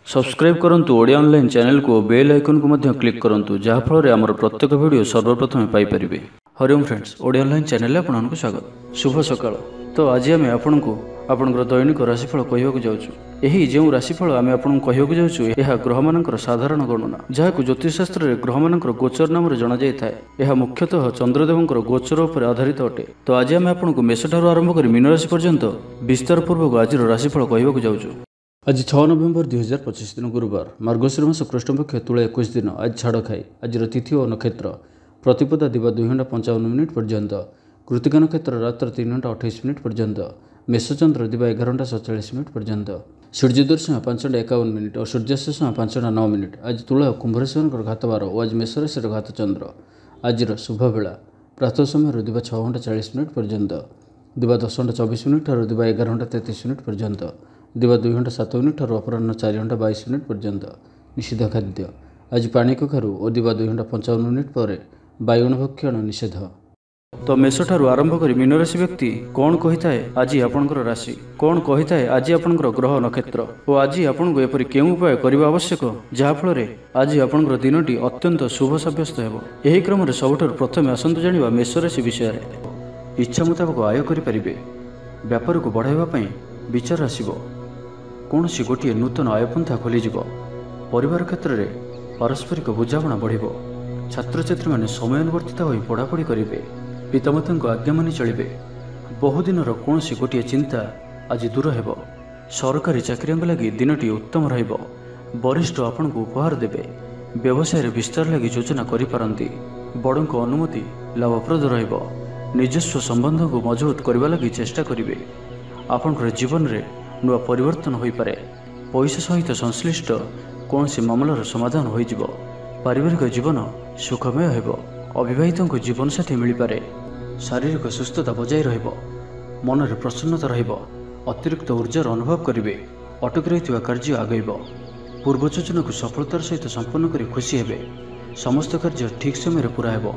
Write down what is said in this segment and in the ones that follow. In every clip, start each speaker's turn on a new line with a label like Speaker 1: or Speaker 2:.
Speaker 1: Subscribe करंतु Odia online channel को bell icon को मध्य क्लिक करंतु जहाँ फल आमर प्रत्येक वीडियो सर्वप्रथम Piper. Hariom friends, Odia online channel आपको स्वागत। शुभ सकाळ। तो आज आम आपको आपंकर दैनिक राशिफल कहवाक जाऊँ। यही जो राशिफल आम आपको कहवाक जाऊँ यह ग्रह मानकर साधारण गणना जहाँ ज्योतिषशास्त्र में ग्रह मानकर गोचर नाम जना जाए। यह मुख्यतः चंद्रदेव गोचर पर आधारित अटे। तो आज आम आपको मेष ठार आरंभ कर मीन राशि पर्यंत विस्तार पूर्वक आज राशिफल कहवाक जाऊँ। आज 6 नवेम्बर 2025 दिन गुरुवार, मार्गशीर मास कृष्णपक्ष तुला 21 दिन। आज छाड़ खाई। आज तिथि और नक्षत्र प्रतिपदा दिवा 2 घंटा 55 मिनिट पर्यंत, कृतिका नक्षत्र रात्र 3 घंटा 28 मिनिट पर्यंत, मेषचंद्र दिवा 11 घंटा 47 मिनिट पर्यंत, सूर्योदय समय 5 घंटा 51 मिनिट और सूर्यास्त समय 5 घंटा 9 मिनिट। आज तुला कुंभ राशि घातवार और आज मेष राशि घात चंद्र। आज शुभ बेला प्रातः समय दिवा 6 घंटा 40 मिनिट पर्यंत, दिवा 10 घंटा 24 मिनिट और दिवा 11 घंटा 33 मिनिट पर्यंत, दिवा 2 घंटा 7 मिनिट और अपराह्न 4 घंटा 22 मिनिट पर्यंत। निषिद्ध खाद्य आज पानी कखारू और दिवा 2 घंटा 55 मिनिट पर बायुण भक्षण निषेध। तो मेष ठारू आरंभ कर मीन राशि व्यक्ति कौन कही थाए आज आपणकर राशि, कौन कही थाए आज आपणकर ग्रह नक्षत्र और आज आपको एपरि केउं उपाय करबा आवश्यक जहाँफल आज आपणकर दिनटी अत्यंत शुभ साब्यस्त हेबो। एही क्रम रे सबठारु प्रथमे आसंतु जानिबा मेष राशि विषय। इच्छा मुताबक आय करि परिबे। व्यापार को बढ़ाइबा पई विचार आसिबो। कौन सी गोटे नूतन आयपंथा खोलीजिब। परिवार क्षेत्र में पारस्परिक बुझाणा बढ़। छात्र छात्री मैंने समयानुवर्तित हो पढ़ापढ़ी करेंगे। पितामाता आज्ञा मानि चलिए। बहुदिन कौन सी गोटे चिंता आज दूर हो। सरकारी चाकरी लगी दिनटी उत्तम रहिबो। वरिष्ठ आपण को उपहार देवे। व्यवसाय विस्तार लगी योजना करिपारंती। बड़ों अनुमति लाभप्रद रहिबो। निजस्व संबंध को मजबूत करने लगी चेष्टा करेंगे। आपणकर जीवन में नुआ परिवर्तन हो पारे। पैसा सहित संश्लिष्ट कौन सी मामलार समाधान हो। पारिवारिक जीवन सुखमय हो। अविवाहितों को जीवन साथी मिल पारे। शारीरिक सुस्थता बजाय रहिबो। मन में प्रसन्नता रहिबो। अतिरिक्त ऊर्जार अनुभव करेंगे। अटक रही कार्य आगेब। पूर्व योजना को सफलतार सहित संपन्न कर खुशी हेबे। समस्त कार्य ठीक समय पूरा हेबो।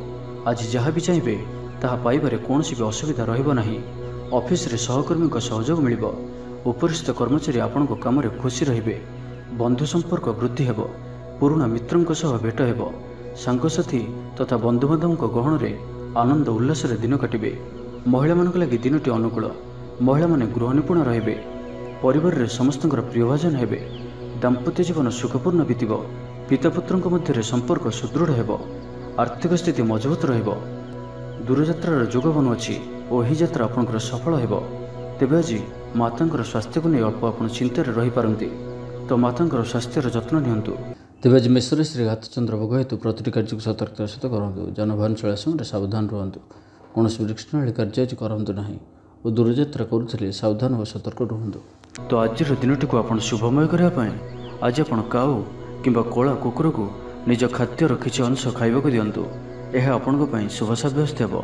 Speaker 1: आज जहाँ भी चाहिए ताहा पाइबारे कौन सी भी असुविधा रहिबो नाही। ऑफिस रे सहकर्मी को सहयोग मिलिबो। उपरिस्थ कर्मचारी आपण काम खुशी रहिबे। बंधु संपर्क वृद्धि हेबो। पुराना मित्रों सह भेट हेबो। सांगसाथी तथा बंधुबांधव गहन में आनंद उल्लास दिन काटिबे। महिला मानक लगी दिनटी अनुकूल। महिला माने गृह निपुण रहिबे। परिवार रे समस्तଙ୍କର प्रियभाजन हेबे। दाम्पत्य जीवन सुखपूर्ण बीतिबो। पिता पुत्रଙ୍କ मध्य संपर्क सुदृढ़ हेबो। आर्थिक स्थिति मजबूत रहिबो। दूरयात्रार जोग बनुअछि और यही यात्रा आपनकर सफल हेबो। तेबे आज मातांकर स्वास्थ्य को नहीं अल्प आप चिंतार रही पारती। तो मातांकर स्वास्थ्यर जत्न नियंतु। तेज आज मेष राशि घात चंद्र भोग हेतु प्रति कार्य को सतर्कतार सहित करूँ। जानवाहन चलवा समय सावधान रुहतु। कौन वृक्षणाली कार्य आज करूँ ना और दूरयात्रा करुले सावधान और सतर्क रुहतु। तो आज दिन को आप शुभमय करने आज आप काऊ कि कला कुकुर को निज खाद्यर किसी अंश खाइबा दिंतु। यह आपण शुभ सब्यस्त हो।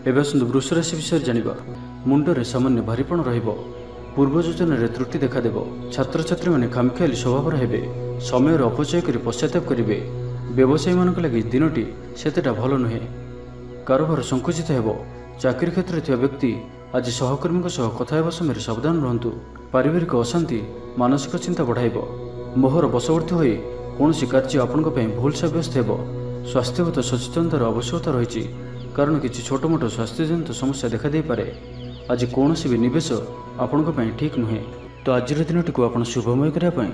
Speaker 1: एवं आसतु वृष राशि विषय जानिबा। मुंडरे सामान्य भारीपण रहिबो। पूर्व योजन त्रुटि देखादेव। छात्र छात्री मैंने खामखियाली स्वभाव हेबे। समय अपचय कर पश्चाताप करेंगे। व्यवसायी मानक लगी दिनटी सेतेटा भल नुहे। कारोबार संकुचित हेबो। चाकरी क्षेत्र में व्यक्ति आज सहकर्मी सह कथा हेबा समय सावधान रहंतु। पारिवारिक अशांति मानसिक चिंता बढ़ाइबो। मोहर बशवर्ती होई कौन कार्य आपण भूल सब्यस्त हेबो। स्वास्थ्यगत सचेतनतार आवश्यकता रही कारण किसी छोट मोट स्वास्थ्यजनित समस्या देखा दे पारे। आज कौन भी निवेश आपण ठीक नुहे। तो आज दिनटी को आप शुभमय करने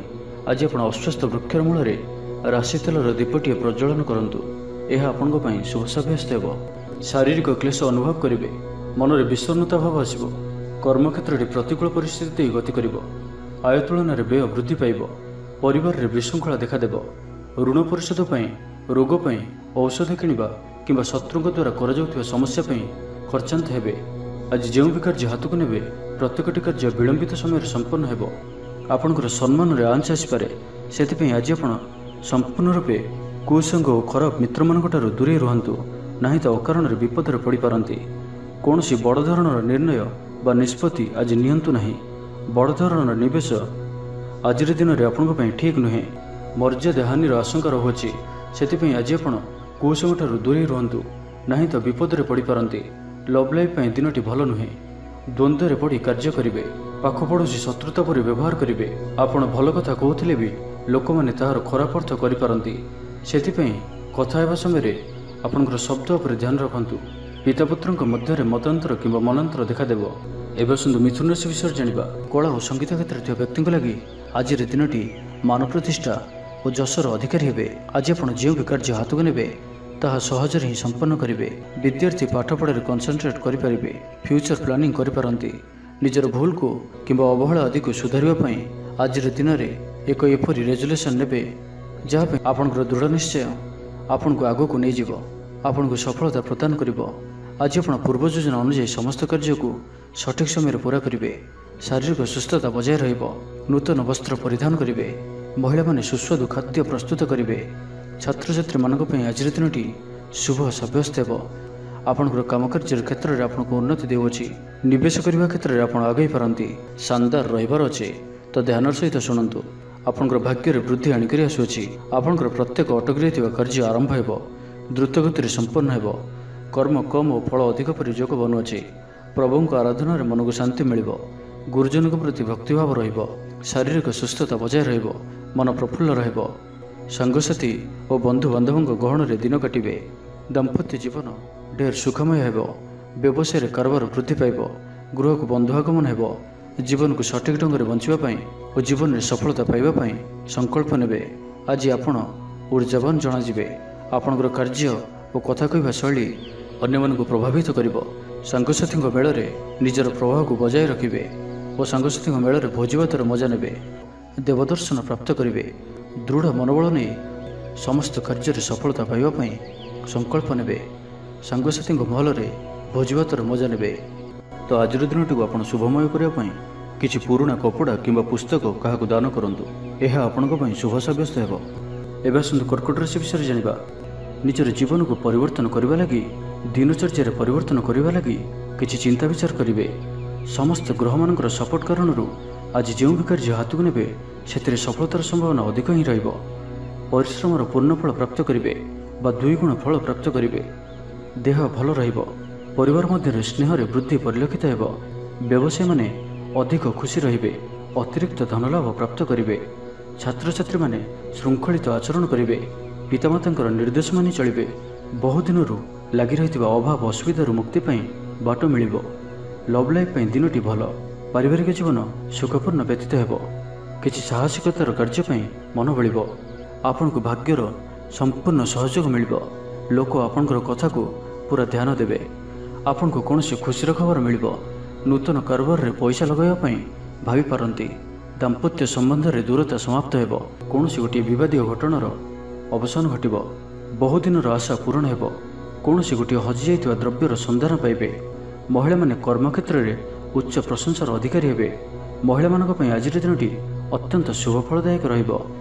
Speaker 1: आज आप अस्वस्थ वृक्षर मूल राशि तेलर दीपटीए प्रज्वलन करूँ। यह आपण शुभ सब्यस्त हो। शारीरिक क्लेश अनुभव करेंगे। मन में विषन्नता भाव आसो। कर्मक्षेत्र प्रतिकूल परिस्थिति गति कर। आय तुलन में व्यय वृद्धि पाइब। परिवार में विशृंखला देखादेव। ऋण परिशोध रोग औषध किणवा कि शत्रु द्वारा कर समस्या खर्चांत हेबे। आज जो भी कार्य हाथ को नेबे प्रत्येकटी कार्य विलंबित समय संपन्न हेबो। आपणकर सम्मान में आंच आसपे से आज आप संपूर्ण रूपे कुसंग और खराब मित्र मानू दूरे रुहतु ना तो अकारण विपद में पड़ पारती। कौन सी बड़ धरणर निर्णय बा निष्पत्ति आज नियंतु नहीं। बड़ धरणर निवेश आज दिन में आपण ठीक नुहे। मर्यादा हानिर आशंका रहुछि से आज आप कुसंग दूरे रुहतु ना तो विपद में पड़ पारती। लव लाइफ दिनटी भल नुहे। द्वंद्व पड़ी कार्य करेंगे। ପାଖ ପଡ଼ୋଶୀ ଶତ୍ରୁତା ପରି ବ୍ୟବହାର କରିବେ। ଆପଣ ଭଲ କଥା କହୁଥିଲେ ବି ଲୋକମାନେ ତାହାର ଖରାପ ଅର୍ଥ କରିପାରନ୍ତି। ସେଥିପାଇଁ କଥା ହେବା ସମୟରେ ଆପଣଙ୍କର ଶବ୍ଦ ଉପରେ ଧ୍ୟାନ ରଖନ୍ତୁ। ପିତାପୁତ୍ରଙ୍କ ମଧ୍ୟରେ ମତାନ୍ତର କିମ୍ବା ମନାନ୍ତର ଦେଖାଦେବ। ଏବେ ଆସନ୍ତୁ ମିଥୁନ ରାଶି ବିଷୟରେ ଜାଣିବା। କଳା ଓ ସଙ୍ଗୀତ କ୍ଷେତ୍ରରେ ଥିବା ବ୍ୟକ୍ତିଙ୍କ ଲାଗି ଆଜିର ଦିନଟି ମାନ ପ୍ରତିଷ୍ଠା ଓ ଯଶର ଅଧିକାରୀ ହେବେ। ଆଜି ଆପଣ ଯେଉଁ ବି କାର୍ଯ୍ୟ ହାତକୁ ନେବେ ତାହା ସହଜରେ ହିଁ ସମ୍ପନ୍ନ କରିବେ। ବିଦ୍ୟାର୍ଥୀ ପାଠପଢ଼ାରେ କନସେନ୍ଟ୍ରେଟ୍ କରିପାରିବେ। ଫ୍ୟୁଚର ପ୍ଲାନିଂ କରିପାରନ୍ତି। ନିଜର ଭୁଲକୁ କିମ୍ବା ଅବହେଳା ଆଦିକୁ ସୁଧାରିବା ପାଇଁ ଆଜିର ଦିନରେ ଏକ ଏପରି ରେଜୁଲେସନ୍ ନେବେ ଯାହା ପାଇଁ ଆପଣଙ୍କର ଦୃଢ଼ ନିଶ୍ଚୟ ଆପଣଙ୍କୁ ଆଗକୁ ନେଇଯିବ, ଆପଣଙ୍କୁ ସଫଳତା ପ୍ରଦାନ କରିବ। ଆଜି ଆପଣ ପୂର୍ବ ଯୋଜନା ଅନୁଯାୟୀ ସମସ୍ତ କାର୍ଯ୍ୟକୁ ସଠିକ୍ ସମୟରେ ପୁରା କରିବେ। ଶାରୀରିକ ସୁସ୍ଥତା ବଜାୟ ରହିବ। ନୂତନ ବସ୍ତ୍ର ପରିଧାନ କରିବେ। ମହିଳାମାନେ ସୁସ୍ୱାଦୁ ଖାଦ୍ୟ ପ୍ରସ୍ତୁତ କରିବେ। ଛାତ୍ରଛାତ୍ରୀମାନଙ୍କ ପାଇଁ ଆଜିର ଦିନଟି ଶୁଭ ସାବ୍ୟସ୍ତ ହେବ। ଆପଣଙ୍କର କାମକାର୍ଯ୍ୟର କ୍ଷେତ୍ରରେ ଆପଣଙ୍କୁ ଉନ୍ନତି ଦେଉଅଛି। ନିବେଶ କରିବା କ୍ଷେତ୍ରରେ ଆପଣ ଆଗେଇ ପାରନ୍ତି। ଶାନଦାର ରହିବାର ଅଛି, ତ ଧ୍ୟାନର ସହିତ ଶୁଣନ୍ତୁ। ଆପଣଙ୍କର ଭାଗ୍ୟରେ ବୃଦ୍ଧି ଆଣିକରି ଆସୁଅଛି। ଆପଣଙ୍କର ପ୍ରତ୍ୟେକ ଅଟକି ରହିଥିବା କାର୍ଯ୍ୟ ଆରମ୍ଭ ହେବ, ଦ୍ରୁତଗତିରେ ସମ୍ପନ୍ନ ହେବ। କର୍ମ କମ୍ ଓ ଫଳ ଅଧିକ ପରି ଯୋଗ ବନୁଅଛି। ପ୍ରଭୁଙ୍କ ଆରାଧନାରେ ମନକୁ ଶାନ୍ତି ମିଳିବ। ଗୁରୁଜନଙ୍କ ପ୍ରତି ଭକ୍ତିଭାବ ରହିବ। ଶାରୀରିକ ସୁସ୍ଥତା ବଜାୟ ରହିବ। ମନ ପ୍ରଫୁଲ୍ଲ ରହିବ। ସାଙ୍ଗସାଥୀ ଓ ବନ୍ଧୁବାନ୍ଧବଙ୍କ ଗହଣରେ ଦିନ କାଟିବେ। ଦାମ୍ପତ୍ୟ ଜୀବନ ଢେର ସୁଖମୟ ହେବ। ବ୍ୟବସାୟରେ କାରବାର ବୃଦ୍ଧି ପାଇବ। ଗୃହକୁ ବନ୍ଧୁ ଆଗମନ ହେବ। ଜୀବନକୁ ସଠିକ୍ ଢଙ୍ଗରେ ବଞ୍ଚିବା ପାଇଁ ଓ ଜୀବନରେ ସଫଳତା ପାଇବା ପାଇଁ ସଂକଳ୍ପ ନେବେ। ଆଜି ଆପଣ ଉର୍ଜାବାନ ଜଣାଯିବେ। ଆପଣଙ୍କର କାର୍ଯ୍ୟ ଓ କଥା କହିବା ଶୈଳୀ ଅନ୍ୟମାନଙ୍କୁ ପ୍ରଭାବିତ କରିବ। ସାଙ୍ଗସାଥୀଙ୍କ ମେଳରେ ନିଜର ପ୍ରଭାବକୁ ବଜାୟ ରଖିବେ ଓ ସାଙ୍ଗସାଥୀଙ୍କ ମେଳରେ ଭୋଜିଭାତର ମଜା ନେବେ। ଦେବଦର୍ଶନ ପ୍ରାପ୍ତ କରିବେ। ଦୃଢ଼ ମନୋବଳ ନେଇ ସମସ୍ତ କାର୍ଯ୍ୟରେ ସଫଳତା ପାଇବା ପାଇଁ ସଂକଳ୍ପ ନେବେ। ସାଙ୍ଗସାଥୀଙ୍କ ମହଲରେ ଭୋଜିଭାତର ମଜା ନେବେ। ତ ଆଜିର ଦିନଟିକୁ ଆପଣ ଶୁଭମୟ କରିବା ପାଇଁ କିଛି ପୁରୁଣା କପଡ଼ା କିମ୍ବା ପୁସ୍ତକ କାହାକୁ ଦାନ କରନ୍ତୁ। ଏହା ଆପଣଙ୍କ ପାଇଁ ଶୁଭ ସାବ୍ୟସ୍ତ ହେବ। ଏବେ ଆସନ୍ତୁ କର୍କଟ ରାଶି ବିଷୟରେ ଜାଣିବା। ନିଜର ଜୀବନକୁ ପରିବର୍ତ୍ତନ କରିବା ଲାଗି, ଦିନଚର୍ଯ୍ୟାରେ ପରିବର୍ତ୍ତନ କରିବା ଲାଗି କିଛି ଚିନ୍ତା ବିଚାର କରିବେ। ସମସ୍ତ ଗ୍ରହମାନଙ୍କର ସପୋର୍ଟ କାରଣରୁ ଆଜି ଯେଉଁ ବି କାର୍ଯ୍ୟ ହାତକୁ ନେବେ ସେଥିରେ ସଫଳତାର ସମ୍ଭାବନା ଅଧିକ ହିଁ ରହିବ। ପରିଶ୍ରମର ପୂର୍ଣ୍ଣ ଫଳ ପ୍ରାପ୍ତ କରିବେ ବା 2 ଗୁଣ ଫଳ ପ୍ରାପ୍ତ କରିବେ। ଦେହ ଭଲ ରହିବ। ପରିବାର ମଧ୍ୟରେ ସ୍ନେହରେ ବୃଦ୍ଧି ପରିଲକ୍ଷିତ ହେବ। ବ୍ୟବସାୟୀମାନେ ଅଧିକ ଖୁସି ରହିବେ। ଅତିରିକ୍ତ ଧନଲାଭ ପ୍ରାପ୍ତ କରିବେ। ଛାତ୍ରଛାତ୍ରୀମାନେ ଶୃଙ୍ଖଳିତ ଆଚରଣ କରିବେ। ପିତାମାତାଙ୍କର ନିର୍ଦ୍ଦେଶ ମାନି ଚଳିବେ। ବହୁଦିନରୁ ଲାଗି ରହିଥିବା ଅଭାବ ଅସୁବିଧାରୁ ମୁକ୍ତି ପାଇଁ ବାଟ ମିଳିବ। ଲଭ୍ ଲାଇଫ୍ ପାଇଁ ଦିନଟି ଭଲ। ପାରିବାରିକ ଜୀବନ ସୁଖପୂର୍ଣ୍ଣ ବ୍ୟତୀତ ହେବ। କିଛି ସାହସିକତାର କାର୍ଯ୍ୟ ପାଇଁ ମନ ବଳିବ। ଆପଣଙ୍କୁ ଭାଗ୍ୟର ସମ୍ପୂର୍ଣ୍ଣ ସହଯୋଗ ମିଳିବ। ଲୋକ ଆପଣଙ୍କର କଥାକୁ ପୁରା ଧ୍ୟାନ ଦେବେ। ଆପଣଙ୍କୁ କୌଣସି ଖୁସିର ଖବର ମିଳିବ। ନୂତନ କାରବାରରେ ପଇସା ଲଗାଇବା ପାଇଁ ଭାବିପାରନ୍ତି। ଦାମ୍ପତ୍ୟ ସମ୍ବନ୍ଧରେ ଦୂରତା ସମାପ୍ତ ହେବ। କୌଣସି ଗୋଟିଏ ବିବାଦୀୟ ଘଟଣାର ଅବସାନ ଘଟିବ। ବହୁଦିନର ଆଶା ପୂରଣ ହେବ। କୌଣସି ଗୋଟିଏ ହଜିଯାଇଥିବା ଦ୍ରବ୍ୟର ସନ୍ଧାନ ପାଇବେ। ମହିଳାମାନେ କର୍ମକ୍ଷେତ୍ରରେ ଉଚ୍ଚ ପ୍ରଶଂସାର ଅଧିକାରୀ ହେବେ। ମହିଳାମାନଙ୍କ ପାଇଁ ଆଜିର ଦିନଟି ଅତ୍ୟନ୍ତ ଶୁଭ ଫଳଦାୟକ ରହିବ।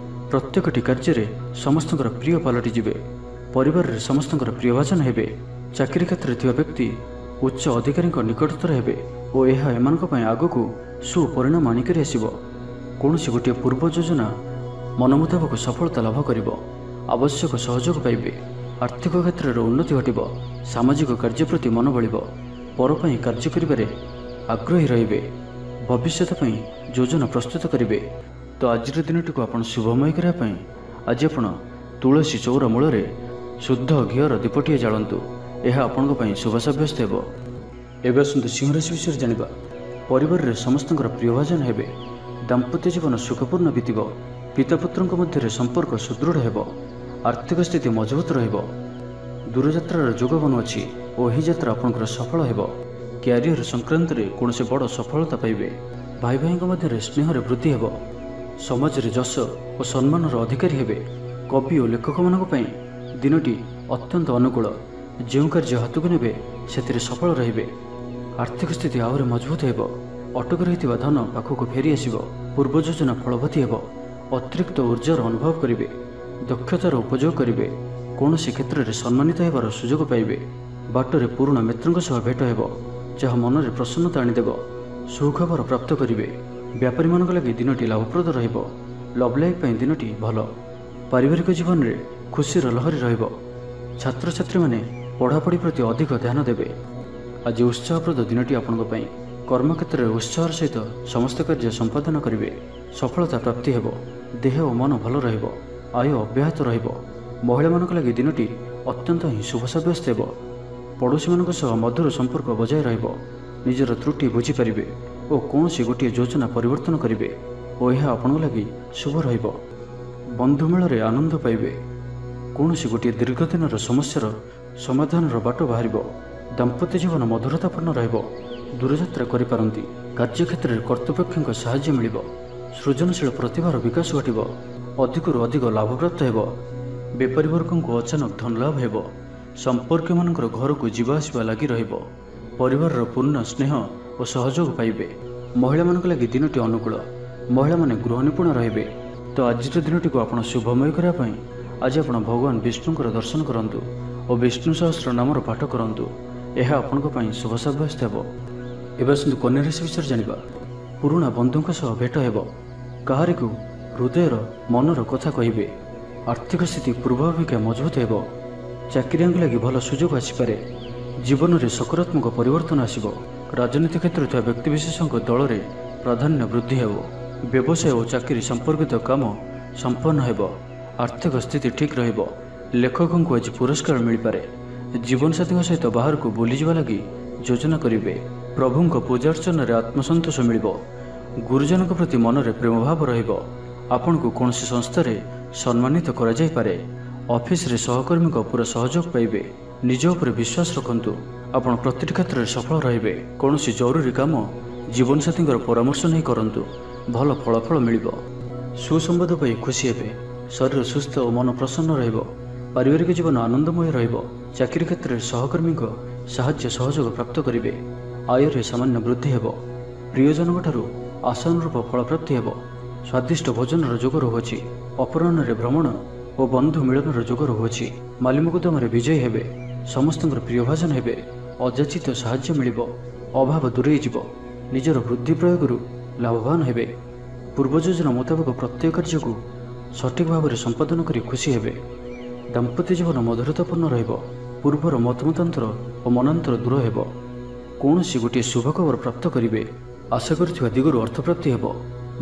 Speaker 1: ପ୍ରତ୍ୟେକଟି କାର୍ଯ୍ୟରେ ସମସ୍ତଙ୍କର ପ୍ରିୟ ପାଲଟିଯିବେ। ପରିବାରରେ ସମସ୍ତଙ୍କର ପ୍ରିୟଭାଜନ ହେବେ। ଚାକିରି କ୍ଷେତ୍ରରେ ଥିବା ବ୍ୟକ୍ତି ଉଚ୍ଚ ଅଧିକାରୀଙ୍କ ନିକଟତର ହେବେ ଓ ଏହା ଏମାନଙ୍କ ପାଇଁ ଆଗକୁ ସୁପରିଣାମ ଆଣିକରି ଆସିବ। କୌଣସି ଗୋଟିଏ ପୂର୍ବ ଯୋଜନା ମନ ମୁତାବକ ସଫଳତା ଲାଭ କରିବ। ଆବଶ୍ୟକ ସହଯୋଗ ପାଇବେ। ଆର୍ଥିକ କ୍ଷେତ୍ରରେ ଉନ୍ନତି ଘଟିବ। ସାମାଜିକ କାର୍ଯ୍ୟ ପ୍ରତି ମନ ବଳିବ। ପର ପାଇଁ କାର୍ଯ୍ୟ କରିବାରେ ଆଗ୍ରହୀ ରହିବେ। ଭବିଷ୍ୟତ ପାଇଁ ଯୋଜନା ପ୍ରସ୍ତୁତ କରିବେ। ତ ଆଜିର ଦିନଟିକୁ ଆପଣ ଶୁଭମୟ କରିବା ପାଇଁ ଆଜି ଆପଣ ତୁଳସୀ ଚଉରା ମୂଳରେ ଶୁଦ୍ଧ ଘିଅର ଦୀପଟିଏ ଜାଳନ୍ତୁ। ଏହା ଆପଣଙ୍କ ପାଇଁ ଶୁଭ ସାବ୍ୟସ୍ତ ହେବ। ଏବେ ଆସନ୍ତୁ ସିଂହ ରାଶି ବିଷୟରେ ଜାଣିବା। ପରିବାରରେ ସମସ୍ତଙ୍କର ପ୍ରିୟଭାଜନ ହେବେ। ଦାମ୍ପତ୍ୟ ଜୀବନ ସୁଖପୂର୍ଣ୍ଣ ବିତିବ। ପିତାପୁତ୍ରଙ୍କ ମଧ୍ୟରେ ସମ୍ପର୍କ ସୁଦୃଢ଼ ହେବ। ଆର୍ଥିକ ସ୍ଥିତି ମଜବୁତ ରହିବ। ଦୂରଯାତ୍ରାର ଯୋଗ ବନୁଅଛି ଓ ଏହି ଯାତ୍ରା ଆପଣଙ୍କର ସଫଳ ହେବ। କ୍ୟାରିୟର ସଂକ୍ରାନ୍ତରେ କୌଣସି ବଡ଼ ସଫଳତା ପାଇବେ। ଭାଇ ଭାଇଙ୍କ ମଧ୍ୟରେ ସ୍ନେହରେ ବୃଦ୍ଧି ହେବ। ସମାଜରେ ଯଶ ଓ ସମ୍ମାନର ଅଧିକାରୀ ହେବେ। କବି ଓ ଲେଖକମାନଙ୍କ ପାଇଁ ଦିନଟି ଅତ୍ୟନ୍ତ ଅନୁକୂଳ। ଯେଉଁ କାର୍ଯ୍ୟ ହାତକୁ ନେବେ ସେଥିରେ ସଫଳ ରହିବେ। ଆର୍ଥିକ ସ୍ଥିତି ଆହୁରି ମଜବୁତ ହେବ। ଅଟକି ରହିଥିବା ଧନ ପାଖକୁ ଫେରି ଆସିବ। ପୂର୍ବ ଯୋଜନା ଫଳବତୀ ହେବ। ଅତିରିକ୍ତ ଉର୍ଜାର ଅନୁଭବ କରିବେ। ଦକ୍ଷତାର ଉପଯୋଗ କରିବେ। କୌଣସି କ୍ଷେତ୍ରରେ ସମ୍ମାନିତ ହେବାର ସୁଯୋଗ ପାଇବେ। ବାଟରେ ପୁରୁଣା ମିତ୍ରଙ୍କ ସହ ଭେଟ ହେବ, ଯାହା ମନରେ ପ୍ରସନ୍ନତା ଆଣିଦେବ। ସୁଖବର ପ୍ରାପ୍ତ କରିବେ। ବ୍ୟାପାରୀମାନଙ୍କ ଲାଗି ଦିନଟି ଲାଭପ୍ରଦ ରହିବ। ଲଭ୍ ଲାଇଫ୍ ପାଇଁ ଦିନଟି ଭଲ। ପାରିବାରିକ ଜୀବନରେ ଖୁସିର ଲହରୀ ରହିବ। ଛାତ୍ରଛାତ୍ରୀମାନେ ପଢ଼ାପଢ଼ି ପ୍ରତି ଅଧିକ ଧ୍ୟାନ ଦେବେ। ଆଜି ଉତ୍ସାହପ୍ରଦ ଦିନଟି ଆପଣଙ୍କ ପାଇଁ। କର୍ମକ୍ଷେତ୍ରରେ ଉତ୍ସାହର ସହିତ ସମସ୍ତ କାର୍ଯ୍ୟ ସମ୍ପାଦନ କରିବେ। ସଫଳତା ପ୍ରାପ୍ତି ହେବ। ଦେହ ଓ ମନ ଭଲ ରହିବ। ଆୟ ଅବ୍ୟାହତ ରହିବ। ମହିଳାମାନଙ୍କ ଲାଗି ଦିନଟି ଅତ୍ୟନ୍ତ ହିଁ ଶୁଭ ସାବ୍ୟସ୍ତ ହେବ। ପଡ଼ୋଶୀମାନଙ୍କ ସହ ମଧୁର ସମ୍ପର୍କ ବଜାୟ ରହିବ। ନିଜର ତ୍ରୁଟି ବୁଝିପାରିବେ ଓ କୌଣସି ଗୋଟିଏ ଯୋଜନା ପରିବର୍ତ୍ତନ କରିବେ ଓ ଏହା ଆପଣଙ୍କ ଲାଗି ଶୁଭ ରହିବ। ବନ୍ଧୁମେଳରେ ଆନନ୍ଦ ପାଇବେ। କୌଣସି ଗୋଟିଏ ଦୀର୍ଘଦିନର ସମସ୍ୟାର ସମାଧାନର ବାଟ ବାହାରିବ। ଦାମ୍ପତ୍ୟ ଜୀବନ ମଧୁରତାପୂର୍ଣ୍ଣ ରହିବ। ଦୂରଯାତ୍ରା କରିପାରନ୍ତି। କାର୍ଯ୍ୟକ୍ଷେତ୍ରରେ କର୍ତ୍ତୃପକ୍ଷଙ୍କ ସାହାଯ୍ୟ ମିଳିବ। ସୃଜନଶୀଳ ପ୍ରତିଭାର ବିକାଶ ଘଟିବ। ଅଧିକରୁ ଅଧିକ ଲାଭପ୍ରାପ୍ତ ହେବ। ବେପାରୀ ବର୍ଗଙ୍କୁ ଅଚାନକ ଧନଲାଭ ହେବ। ସମ୍ପର୍କୀୟମାନଙ୍କର ଘରକୁ ଯିବା ଆସିବା ଲାଗି ରହିବ। ପରିବାରର ପୂର୍ଣ୍ଣ ସ୍ନେହ ଓ ସହଯୋଗ ପାଇବେ। ମହିଳାମାନଙ୍କ ଲାଗି ଦିନଟି ଅନୁକୂଳ। ମହିଳାମାନେ ଗୃହ ନିପୁଣ ରହିବେ। ତ ଆଜିର ଦିନଟିକୁ ଆପଣ ଶୁଭମୟ କରିବା ପାଇଁ ଆଜି ଆପଣ ଭଗବାନ ବିଷ୍ଣୁଙ୍କର ଦର୍ଶନ କରନ୍ତୁ ଓ ବିଷ୍ଣୁ ସହସ୍ର ନାମର ପାଠ କରନ୍ତୁ। ଏହା ଆପଣଙ୍କ ପାଇଁ ଶୁଭ ସାବ୍ୟସ୍ତ ହେବ। ଏବେ ଆସନ୍ତୁ କନ୍ୟା ରାଶି ବିଷୟରେ ଜାଣିବା। ପୁରୁଣା ବନ୍ଧୁଙ୍କ ସହ ଭେଟ ହେବ। କାହାରିକୁ ହୃଦୟର ମନର କଥା କହିବେ। ଆର୍ଥିକ ସ୍ଥିତି ପୂର୍ବ ଅପେକ୍ଷା ମଜବୁତ ହେବ। ଚାକିରିଆଙ୍କ ଲାଗି ଭଲ ସୁଯୋଗ ଆସିପାରେ। ଜୀବନରେ ସକାରାତ୍ମକ ପରିବର୍ତ୍ତନ ଆସିବ। ରାଜନୀତି କ୍ଷେତ୍ରରେ ଥିବା ବ୍ୟକ୍ତିବିଶେଷଙ୍କ ଦଳରେ ପ୍ରାଧାନ୍ୟ ବୃଦ୍ଧି ହେବ। ବ୍ୟବସାୟ ଓ ଚାକିରି ସମ୍ପର୍କିତ କାମ ସମ୍ପନ୍ନ ହେବ। ଆର୍ଥିକ ସ୍ଥିତି ଠିକ୍ ରହିବ। ଲେଖକଙ୍କୁ ଆଜି ପୁରସ୍କାର ମିଳିପାରେ। ଜୀବନସାଥୀଙ୍କ ସହିତ ବାହାରକୁ ବୁଲିଯିବା ଲାଗି ଯୋଜନା କରିବେ। ପ୍ରଭୁଙ୍କ ପୂଜାର୍ଚ୍ଚନାରେ ଆତ୍ମସନ୍ତୋଷ ମିଳିବ। ଗୁରୁଜନଙ୍କ ପ୍ରତି ମନରେ ପ୍ରେମଭାବ ରହିବ। ଆପଣଙ୍କୁ କୌଣସି ସଂସ୍ଥାରେ ସମ୍ମାନିତ କରାଯାଇପାରେ। ଅଫିସରେ ସହକର୍ମୀଙ୍କ ପୁରା ସହଯୋଗ ପାଇବେ। ନିଜ ଉପରେ ବିଶ୍ୱାସ ରଖନ୍ତୁ। ଆପଣ ପ୍ରତିଟି କ୍ଷେତ୍ରରେ ସଫଳ ରହିବେ। କୌଣସି ଜରୁରୀ କାମ ଜୀବନସାଥୀଙ୍କର ପରାମର୍ଶ ନେଇ କରନ୍ତୁ। ଭଲ ଫଳାଫଳ ମିଳିବ। ସୁସମ୍ବାଦ ପାଇ ଖୁସି ହେବେ। ଶରୀର ସୁସ୍ଥ ଓ ମନ ପ୍ରସନ୍ନ ରହିବ। ପାରିବାରିକ ଜୀବନ ଆନନ୍ଦମୟ ରହିବ। ଚାକିରି କ୍ଷେତ୍ରରେ ସହକର୍ମୀଙ୍କ ସାହାଯ୍ୟ ସହଯୋଗ ପ୍ରାପ୍ତ କରିବେ। ଆୟରେ ସାମାନ୍ୟ ବୃଦ୍ଧି ହେବ। ପ୍ରିୟଜନଙ୍କଠାରୁ ଆଶାନୁରୂପ ଫଳପ୍ରାପ୍ତି ହେବ। ସ୍ୱାଦିଷ୍ଟ ଭୋଜନର ଯୋଗ ରହୁଅଛି। ଅପରାହ୍ନରେ ଭ୍ରମଣ ଓ ବନ୍ଧୁ ମିଳନର ଯୋଗ ରହୁଅଛି। ମାଲିମୁକଦ୍ଦମାରେ ବିଜୟୀ ହେବେ। ସମସ୍ତଙ୍କର ପ୍ରିୟଭାଜନ ହେବେ। ଅଯାଚିତ ସାହାଯ୍ୟ ମିଳିବ। ଅଭାବ ଦୂରେଇ ଯିବ। ନିଜର ବୁଦ୍ଧି ପ୍ରୟୋଗରୁ ଲାଭବାନ ହେବେ। ପୂର୍ବ ଯୋଜନା ମୁତାବକ ପ୍ରତ୍ୟେକ କାର୍ଯ୍ୟକୁ ସଠିକ୍ ଭାବରେ ସମ୍ପାଦନ କରି ଖୁସି ହେବେ। ଦାମ୍ପତ୍ୟ ଜୀବନ ମଧୁରତାପୂର୍ଣ୍ଣ ରହିବ। ପୂର୍ବର ମତମତାନ୍ତର ଓ ମନାନ୍ତର ଦୂର ହେବ। କୌଣସି ଗୋଟିଏ ଶୁଭ ଖବର ପ୍ରାପ୍ତ କରିବେ। ଆଶା କରିଥିବା ଦିଗରୁ ଅର୍ଥପ୍ରାପ୍ତି ହେବ।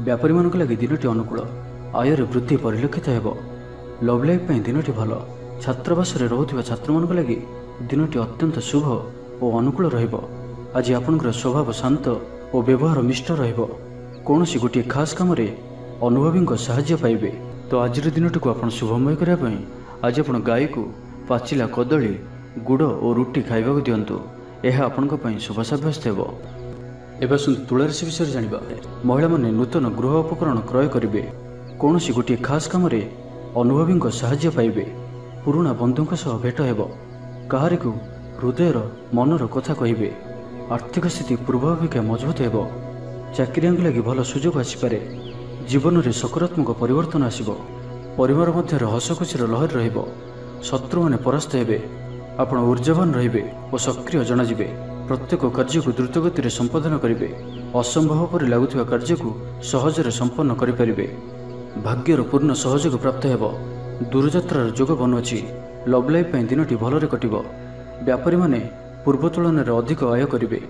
Speaker 1: ବ୍ୟାପାରୀମାନଙ୍କ ଲାଗି ଦିନଟି ଅନୁକୂଳ। ଆୟରେ ବୃଦ୍ଧି ପରିଲକ୍ଷିତ ହେବ। ଲଭ୍ ଲାଇଫ୍ ପାଇଁ ଦିନଟି ଭଲ। ଛାତ୍ରାବାସରେ ରହୁଥିବା ଛାତ୍ରମାନଙ୍କ ଲାଗି ଦିନଟି ଅତ୍ୟନ୍ତ ଶୁଭ ଓ ଅନୁକୂଳ ରହିବ। ଆଜି ଆପଣଙ୍କର ସ୍ୱଭାବ ଶାନ୍ତ ଓ ବ୍ୟବହାର ମିଷ୍ଟ ରହିବ। କୌଣସି ଗୋଟିଏ ଖାସ୍ କାମରେ ଅନୁଭବୀଙ୍କ ସାହାଯ୍ୟ ପାଇବେ। ତ ଆଜିର ଦିନଟିକୁ ଆପଣ ଶୁଭମୟ କରିବା ପାଇଁ ଆଜି ଆପଣ ଗାଈକୁ ପାଚିଲା କଦଳୀ, ଗୁଡ଼ ଓ ରୁଟି ଖାଇବାକୁ ଦିଅନ୍ତୁ। ଏହା ଆପଣଙ୍କ ପାଇଁ ଶୁଭ ସାବ୍ୟସ୍ତ ହେବ। ଏବେ ଆସନ୍ତୁ ତୁଳା ରାଶି ବିଷୟରେ ଜାଣିବା। ମହିଳାମାନେ ନୂତନ ଗୃହ ଉପକରଣ କ୍ରୟ କରିବେ। କୌଣସି ଗୋଟିଏ ଖାସ୍ କାମରେ ଅନୁଭବୀଙ୍କ ସାହାଯ୍ୟ ପାଇବେ। ପୁରୁଣା ବନ୍ଧୁଙ୍କ ସହ ଭେଟ ହେବ। କାହାରିକୁ ହୃଦୟର ମନର କଥା କହିବେ। ଆର୍ଥିକ ସ୍ଥିତି ପୂର୍ବ ଅପେକ୍ଷା ମଜବୁତ ହେବ। ଚାକିରିଆଙ୍କ ଲାଗି ଭଲ ସୁଯୋଗ ଆସିପାରେ। ଜୀବନରେ ସକାରାତ୍ମକ ପରିବର୍ତ୍ତନ ଆସିବ। ପରିବାର ମଧ୍ୟରେ ହସଖୁସିର ଲହରୀ ରହିବ। ଶତ୍ରୁମାନେ ପରାସ୍ତ ହେବେ। ଆପଣ ଊର୍ଜାବାନ ରହିବେ ଓ ସକ୍ରିୟ ଜଣାଯିବେ। ପ୍ରତ୍ୟେକ କାର୍ଯ୍ୟକୁ ଦ୍ରୁତଗତିରେ ସମ୍ପାଦନ କରିବେ। ଅସମ୍ଭବ ପରି ଲାଗୁଥିବା କାର୍ଯ୍ୟକୁ ସହଜରେ ସମ୍ପନ୍ନ କରିପାରିବେ। ଭାଗ୍ୟର ପୂର୍ଣ୍ଣ ସହଯୋଗ ପ୍ରାପ୍ତ ହେବ। ଦୂରଯାତ୍ରାର ଯୋଗ ବନୁଅଛି। ଲଭ୍ ଲାଇଫ୍ ପାଇଁ ଦିନଟି ଭଲରେ କଟିବ। ବ୍ୟାପାରୀମାନେ ପୂର୍ବ ତୁଳନାରେ ଅଧିକ ଆୟ କରିବେ।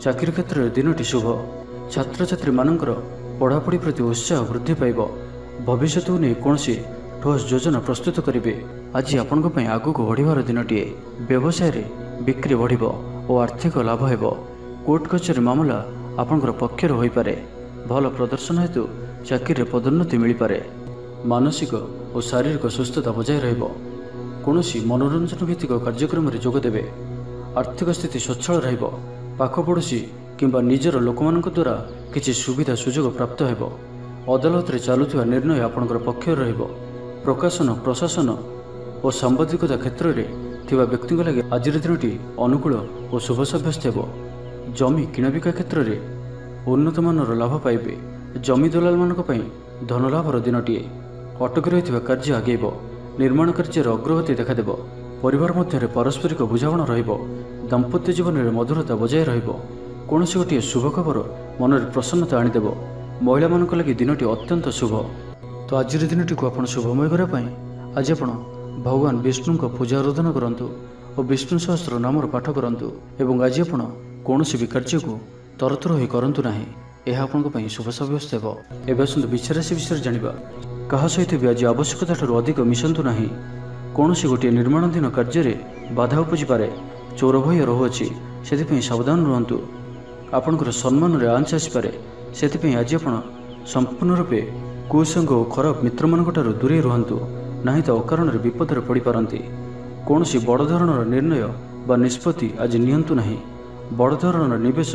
Speaker 1: ଚାକିରି କ୍ଷେତ୍ରରେ ଦିନଟି ଶୁଭ। ଛାତ୍ରଛାତ୍ରୀମାନଙ୍କର ପଢ଼ାପଢ଼ି ପ୍ରତି ଉତ୍ସାହ ବୃଦ୍ଧି ପାଇବ। ଭବିଷ୍ୟତକୁ ନେଇ କୌଣସି ଠୋସ୍ ଯୋଜନା ପ୍ରସ୍ତୁତ କରିବେ। ଆଜି ଆପଣଙ୍କ ପାଇଁ ଆଗକୁ ବଢ଼ିବାର ଦିନଟିଏ। ବ୍ୟବସାୟରେ ବିକ୍ରି ବଢ଼ିବ ଓ ଆର୍ଥିକ ଲାଭ ହେବ। କୋର୍ଟ କଚେରୀ ମାମଲା ଆପଣଙ୍କର ପକ୍ଷରେ ହୋଇପାରେ। ଭଲ ପ୍ରଦର୍ଶନ ହେତୁ ଚାକିରିରେ ପଦୋନ୍ନତି ମିଳିପାରେ। ମାନସିକ ଓ ଶାରୀରିକ ସୁସ୍ଥତା ବଜାୟ ରହିବ। କୌଣସି ମନୋରଞ୍ଜନ ଭିତ୍ତିକ କାର୍ଯ୍ୟକ୍ରମରେ ଯୋଗ ଦେବେ। ଆର୍ଥିକ ସ୍ଥିତି ସ୍ୱଚ୍ଛଳ ରହିବ। ପାଖ ପଡ଼ୋଶୀ କିମ୍ବା ନିଜର ଲୋକମାନଙ୍କ ଦ୍ୱାରା କିଛି ସୁବିଧା ସୁଯୋଗ ପ୍ରାପ୍ତ ହେବ। ଅଦାଲତରେ ଚାଲୁଥିବା ନିର୍ଣ୍ଣୟ ଆପଣଙ୍କର ପକ୍ଷରେ ରହିବ। ପ୍ରକାଶନ, ପ୍ରଶାସନ ଓ ସାମ୍ବାଦିକତା କ୍ଷେତ୍ରରେ ଥିବା ବ୍ୟକ୍ତିଙ୍କ ଲାଗି ଆଜିର ଦିନଟି ଅନୁକୂଳ ଓ ଶୁଭ ସାବ୍ୟସ୍ତ ହେବ। ଜମି କିଣାବିକା କ୍ଷେତ୍ରରେ ଉନ୍ନତମାନର ଲାଭ ପାଇବେ। ଜମି ଦଲାଲମାନଙ୍କ ପାଇଁ ଧନଲାଭର ଦିନଟିଏ। ଅଟକି ରହିଥିବା କାର୍ଯ୍ୟ ଆଗେଇବ। ନିର୍ମାଣ କାର୍ଯ୍ୟରେ ଅଗ୍ରଗତି ଦେଖାଦେବ। ପରିବାର ମଧ୍ୟରେ ପାରସ୍ପରିକ ବୁଝାମଣା ରହିବ। ଦାମ୍ପତ୍ୟ ଜୀବନରେ ମଧୁରତା ବଜାୟ ରହିବ। କୌଣସି ଗୋଟିଏ ଶୁଭ ଖବର ମନରେ ପ୍ରସନ୍ନତା ଆଣିଦେବ। ମହିଳାମାନଙ୍କ ଲାଗି ଦିନଟି ଅତ୍ୟନ୍ତ ଶୁଭ। ତ ଆଜିର ଦିନଟିକୁ ଆପଣ ଶୁଭମୟ କରିବା ପାଇଁ ଆଜି ଆପଣ ଭଗବାନ ବିଷ୍ଣୁଙ୍କ ପୂଜା ଆରାଧନା କରନ୍ତୁ ଓ ବିଷ୍ଣୁ ସହସ୍ର ନାମର ପାଠ କରନ୍ତୁ। ଏବଂ ଆଜି ଆପଣ କୌଣସି ବି କାର୍ଯ୍ୟକୁ ତରତର ହୋଇ କରନ୍ତୁ ନାହିଁ, ଏହା ଆପଣଙ୍କ ପାଇଁ ଶୁଭ ସାବ୍ୟସ୍ତ ହେବ। ଏବେ ଆସନ୍ତୁ ବିଛା ରାଶି ବିଷୟରେ ଜାଣିବା। କାହା ସହିତ ବି ଆଜି ଆବଶ୍ୟକତାଠାରୁ ଅଧିକ ମିଶନ୍ତୁ ନାହିଁ। କୌଣସି ଗୋଟିଏ ନିର୍ମାଣାଧୀନ କାର୍ଯ୍ୟରେ ବାଧା ଉପୁଜିପାରେ। ଚୋର ଭୟ ରହୁଅଛି, ସେଥିପାଇଁ ସାବଧାନ ରୁହନ୍ତୁ। ଆପଣଙ୍କର ସମ୍ମାନରେ ଆଞ୍ଚ ଆସିପାରେ, ସେଥିପାଇଁ ଆଜି ଆପଣ ସମ୍ପୂର୍ଣ୍ଣ ରୂପେ କୁସଙ୍ଗ ଓ ଖରାପ ମିତ୍ରମାନଙ୍କଠାରୁ ଦୂରେଇ ରୁହନ୍ତୁ, ନାହିଁ ତ ଅକାରଣରେ ବିପଦରେ ପଡ଼ିପାରନ୍ତି। କୌଣସି ବଡ଼ ଧରଣର ନିର୍ଣ୍ଣୟ ବା ନିଷ୍ପତ୍ତି ଆଜି ନିଅନ୍ତୁ ନାହିଁ। ବଡ଼ ଧରଣର ନିବେଶ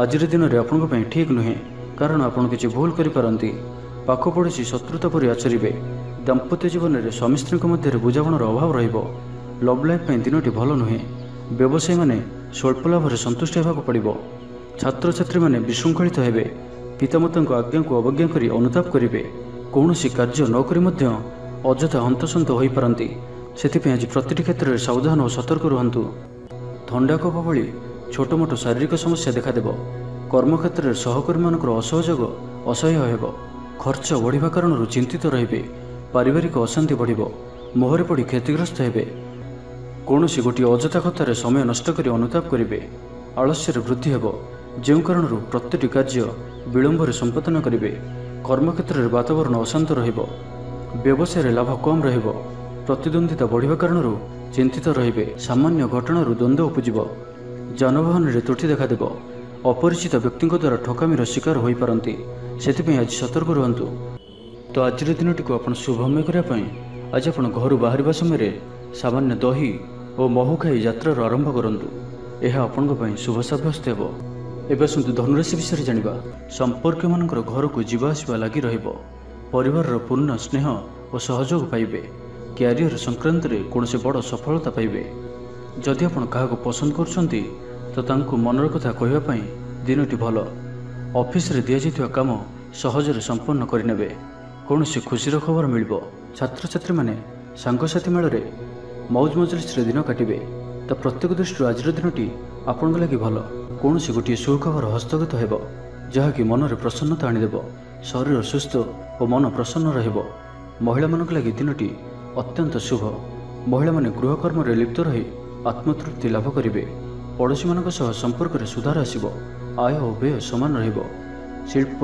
Speaker 1: ଆଜିର ଦିନରେ ଆପଣଙ୍କ ପାଇଁ ଠିକ୍ ନୁହେଁ, କାରଣ ଆପଣ କିଛି ଭୁଲ କରିପାରନ୍ତି। ପାଖ ପଡ଼ୋଶୀ ଶତ୍ରୁତା ପରି ଆଚରିବେ। ଦାମ୍ପତ୍ୟ ଜୀବନରେ ସ୍ୱାମୀ ସ୍ତ୍ରୀଙ୍କ ମଧ୍ୟରେ ବୁଝାମଣାର ଅଭାବ ରହିବ। ଲଭ୍ ଲାଇଫ୍ ପାଇଁ ଦିନଟି ଭଲ ନୁହେଁ। ବ୍ୟବସାୟୀମାନେ ସ୍ୱଳ୍ପ ଲାଭରେ ସନ୍ତୁଷ୍ଟ ହେବାକୁ ପଡ଼ିବ। ଛାତ୍ରଛାତ୍ରୀମାନେ ବିଶୃଙ୍ଖଳିତ ହେବେ। ପିତାମାତାଙ୍କ ଆଜ୍ଞାକୁ ଅବଜ୍ଞା କରି ଅନୁତାପ କରିବେ। କୌଣସି କାର୍ଯ୍ୟ ନ କରି ମଧ୍ୟ ଅଯଥା ହନ୍ତସନ୍ତ ହୋଇପାରନ୍ତି, ସେଥିପାଇଁ ଆଜି ପ୍ରତିଟି କ୍ଷେତ୍ରରେ ସାବଧାନ ଓ ସତର୍କ ରୁହନ୍ତୁ। ଥଣ୍ଡା କଫ ଭଳି ଛୋଟ ମୋଟ ଶାରୀରିକ ସମସ୍ୟା ଦେଖାଦେବ। କର୍ମକ୍ଷେତ୍ରରେ ସହକର୍ମୀମାନଙ୍କର ଅସହଯୋଗ ଅସହ୍ୟ ହେବ। ଖର୍ଚ୍ଚ ବଢ଼ିବା କାରଣରୁ ଚିନ୍ତିତ ରହିବେ। ପାରିବାରିକ ଅଶାନ୍ତି ବଢ଼ିବ। ମୋହରେ ପଡ଼ି କ୍ଷତିଗ୍ରସ୍ତ ହେବେ। କୌଣସି ଗୋଟିଏ ଅଯଥା କଥାରେ ସମୟ ନଷ୍ଟ କରି ଅନୁତାପ କରିବେ। ଆଳସ୍ୟରେ ବୃଦ୍ଧି ହେବ, ଯେଉଁ କାରଣରୁ ପ୍ରତିଟି କାର୍ଯ୍ୟ ବିଳମ୍ବରେ ସମ୍ପାଦନ କରିବେ। କର୍ମକ୍ଷେତ୍ରରେ ବାତାବରଣ ଅଶାନ୍ତ ରହିବ। ବ୍ୟବସାୟରେ ଲାଭ କମ୍ ରହିବ। ପ୍ରତିଦ୍ୱନ୍ଦିତା ବଢ଼ିବା କାରଣରୁ ଚିନ୍ତିତ ରହିବେ। ସାମାନ୍ୟ ଘଟଣାରୁ ଦ୍ୱନ୍ଦ୍ୱ ଉପୁଜିବ। ଯାନବାହନରେ ତ୍ରୁଟି ଦେଖାଦେବ। ଅପରିଚିତ ବ୍ୟକ୍ତିଙ୍କ ଦ୍ୱାରା ଠକାମିର ଶିକାର ହୋଇପାରନ୍ତି, ସେଥିପାଇଁ ଆଜି ସତର୍କ ରୁହନ୍ତୁ। ତ ଆଜିର ଦିନଟିକୁ ଆପଣ ଶୁଭମୟ କରିବା ପାଇଁ ଆଜି ଆପଣ ଘରୁ ବାହାରିବା ସମୟରେ ସାମାନ୍ୟ ଦହି ଓ ମହୁ ଖାଇ ଯାତ୍ରାର ଆରମ୍ଭ କରନ୍ତୁ। ଏହା ଆପଣଙ୍କ ପାଇଁ ଶୁଭ ସାବ୍ୟସ୍ତ ହେବ। ଏବେ ଆସନ୍ତୁ ଧନୁରାଶି ବିଷୟରେ ଜାଣିବା। ସମ୍ପର୍କୀୟମାନଙ୍କର ଘରକୁ ଯିବା ଆସିବା ଲାଗି ରହିବ। ପରିବାରର ପୂର୍ଣ୍ଣ ସ୍ନେହ ଓ ସହଯୋଗ ପାଇବେ। କ୍ୟାରିୟର ସଂକ୍ରାନ୍ତରେ କୌଣସି ବଡ଼ ସଫଳତା ପାଇବେ। ଯଦି ଆପଣ କାହାକୁ ପସନ୍ଦ କରୁଛନ୍ତି ତ ତାଙ୍କୁ ମନର କଥା କହିବା ପାଇଁ ଦିନଟି ଭଲ। ଅଫିସରେ ଦିଆଯାଇଥିବା କାମ ସହଜରେ ସମ୍ପନ୍ନ କରିନେବେ। କୌଣସି ଖୁସିର ଖବର ମିଳିବ। ଛାତ୍ରଛାତ୍ରୀମାନେ ସାଙ୍ଗସାଥି ମେଳରେ ମୌଜ ମଜଲିସରେ ଦିନ କାଟିବେ। ତ ପ୍ରତ୍ୟେକ ଦୃଷ୍ଟିରୁ ଆଜିର ଦିନଟି ଆପଣଙ୍କ ଲାଗି ଭଲ। କୌଣସି ଗୋଟିଏ ସୁଖବର ହସ୍ତଗତ ହେବ, ଯାହାକି ମନରେ ପ୍ରସନ୍ନତା ଆଣିଦେବ। ଶରୀର ସୁସ୍ଥ ଓ ମନ ପ୍ରସନ୍ନ ରହିବ। ମହିଳାମାନଙ୍କ ଲାଗି ଦିନଟି ଅତ୍ୟନ୍ତ ଶୁଭ। ମହିଳାମାନେ ଗୃହକର୍ମରେ ଲିପ୍ତ ରହି ଆତ୍ମତୃପ୍ତି ଲାଭ କରିବେ। ପଡ଼ୋଶୀମାନଙ୍କ ସହ ସମ୍ପର୍କରେ ସୁଧାର ଆସିବ। ଆୟ ଓ ବ୍ୟୟ ସମାନ ରହିବ। ଶିଳ୍ପ,